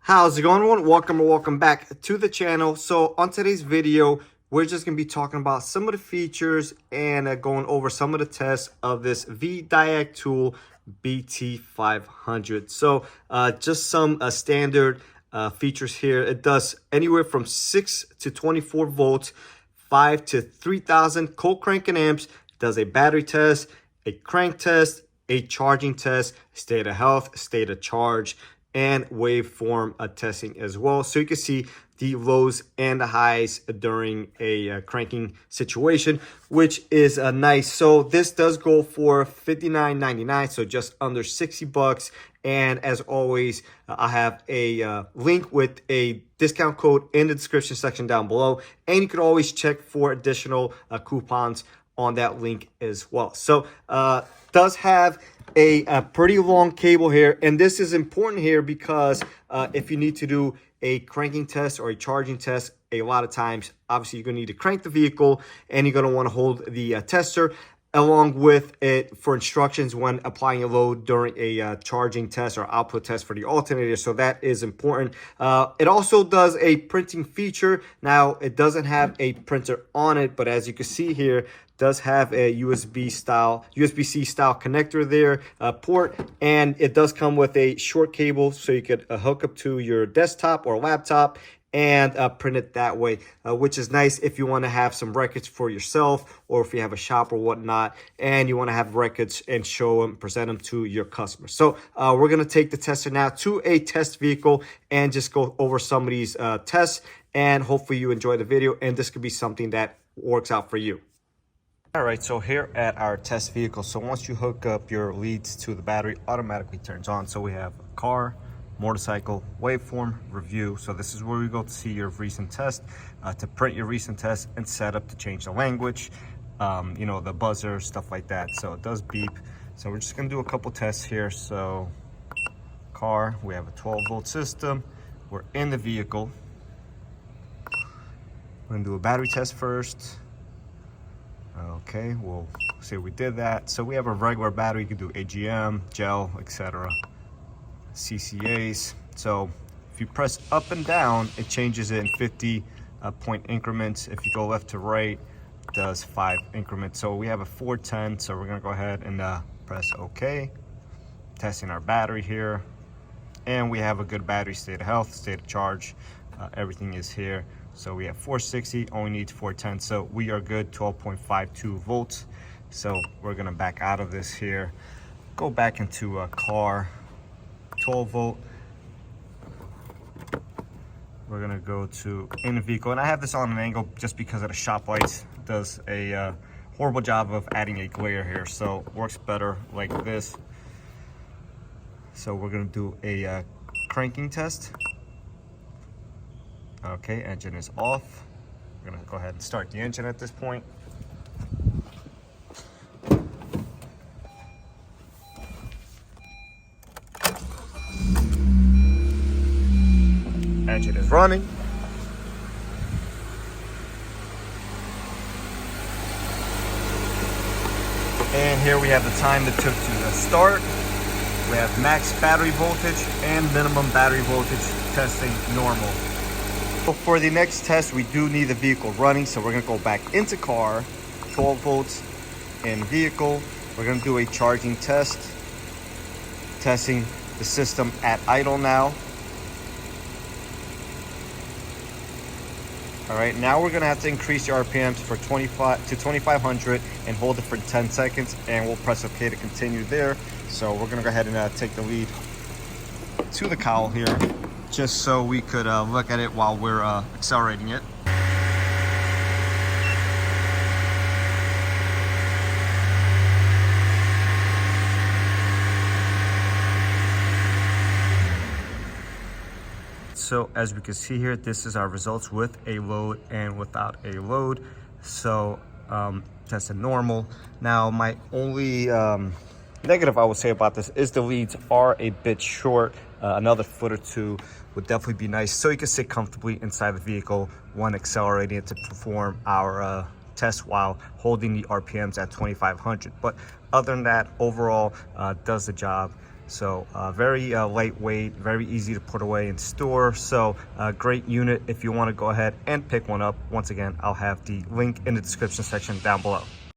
How's it going, everyone? Welcome back to the channel. So on today's video, we're just going to be talking about some of the features and going over some of the tests of this VDIAGTOOL BT500. So just some standard features here. It does anywhere from 6 to 24 volts, 5 to 3000 cold cranking amps. It does a battery test, a crank test, a charging test, state of health, state of charge, and waveform testing as well. So you can see the lows and the highs during a cranking situation, which is nice. So this does go for $59.99, so just under 60 bucks. And as always, I have a link with a discount code in the description section down below. And you can always check for additional coupons on that link as well. So does have a pretty long cable here, and this is important here because if you need to do a cranking test or a charging test, a lot of times obviously you're going to need to crank the vehicle and you're going to want to hold the tester along with it for instructions when applying a load during a charging test or output test for the alternator. So that is important. It also does a printing feature. Now it doesn't have a printer on it, but as you can see here, does have a USB-C style connector there, port, and it does come with a short cable so you could hook up to your desktop or laptop and print it that way, which is nice if you want to have some records for yourself or if you have a shop or whatnot and you want to have records and show them, present them to your customers. So we're going to take the tester now to a test vehicle and just go over some of these tests, and hopefully you enjoy the video and this could be something that works out for you. All right, so here at our test vehicle, so once you hook up your leads to the battery, automatically turns on. So we have car, motorcycle, waveform, review. So this is where we go to see your recent test, to print your recent test, and set up to change the language, you know, the buzzer, stuff like that. So it does beep. So we're just gonna do a couple tests here. So car, we have a 12-volt system. We're in the vehicle. We're gonna do a battery test first. Okay, we'll see if we did that. So we have a regular battery. You can do AGM, gel, etc. CCAs. So if you press up and down, it changes it in 50 point increments. If you go left to right, it does 5 increments. So we have a 410. So we're gonna go ahead and press OK. Testing our battery here. And we have a good battery state of health, state of charge. Everything is here. So we have 460, only needs 410. So we are good, 12.52 volts. So we're gonna back out of this here. Go back into a car, 12 volt. We're gonna go to in the vehicle. And I have this on an angle just because of the shop lights. It does a horrible job of adding a glare here. So works better like this. So we're gonna do a cranking test. Okay, engine is off. We're gonna go ahead and start the engine at this point. Engine is running. And here we have the time that took to start. We have max battery voltage and minimum battery voltage testing normal. So for the next test, we do need the vehicle running. So we're gonna go back into car, 12 volts in vehicle. We're gonna do a charging test, testing the system at idle now. All right, now we're gonna have to increase the RPMs for 25 to 2500 and hold it for 10 seconds, and we'll press OK to continue there. So we're gonna go ahead and take the lead to the cowl here, just so we could look at it while we're accelerating it. So as we can see here, this is our results with a load and without a load. So tested normal. Now my only negative I would say about this is the leads are a bit short. Another foot or two would definitely be nice so you can sit comfortably inside the vehicle when accelerating it to perform our test while holding the RPMs at 2500. But other than that, overall does the job. So very lightweight, very easy to put away and store. So great unit if you want to go ahead and pick one up. Once again, I'll have the link in the description section down below.